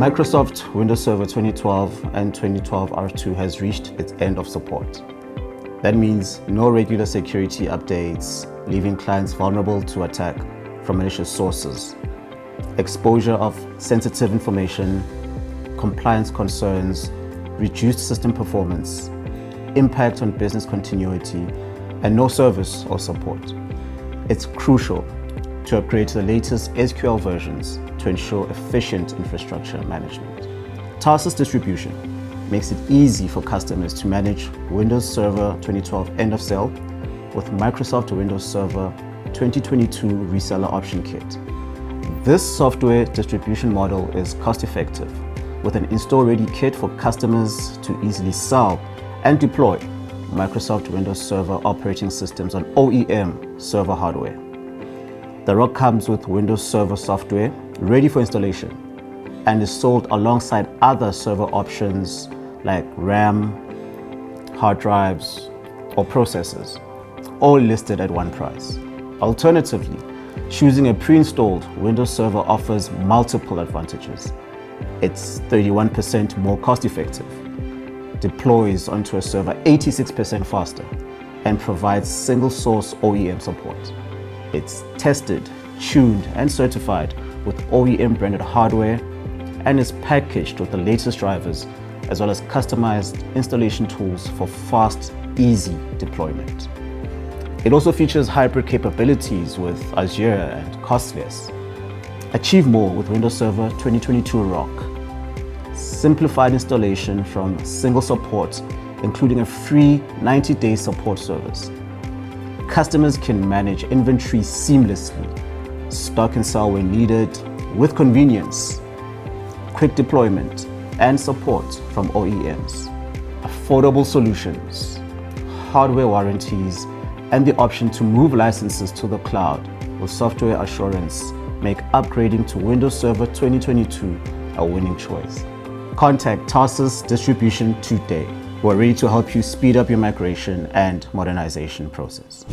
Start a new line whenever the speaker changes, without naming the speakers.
Microsoft Windows Server 2012 and 2012 R2 has reached its end of support. That means no regular security updates, leaving clients vulnerable to attack from malicious sources, exposure of sensitive information, compliance concerns, reduced system performance, impact on business continuity, and no service or support. It's crucial to upgrade to the latest SQL versions to ensure efficient infrastructure management. Tarsus Distribution makes it easy for customers to manage Windows Server 2012 end of sale with Microsoft Windows Server 2022 Reseller Option Kit. This software distribution model is cost-effective with an install-ready kit for customers to easily sell and deploy Microsoft Windows Server operating systems on OEM server hardware. The ROC comes with Windows Server software ready for installation and is sold alongside other server options like RAM, hard drives, or processors, all listed at one price. Alternatively, choosing a pre-installed Windows Server offers multiple advantages. It's 31% more cost-effective, deploys onto a server 86% faster, and provides single-source OEM support. It's tested, tuned, and certified with OEM-branded hardware and is packaged with the latest drivers as well as customized installation tools for fast, easy deployment. It also features hybrid capabilities with Azure and Costless. Achieve more with Windows Server 2022 ROC. Simplified installation from single support, including a free 90-day support service. Customers can manage inventory seamlessly, stock and sell when needed, with convenience, quick deployment, and support from OEMs. Affordable solutions, hardware warranties, and the option to move licenses to the cloud with software assurance make upgrading to Windows Server 2022 a winning choice. Contact Tarsus Distribution today. We're ready to help you speed up your migration and modernization process.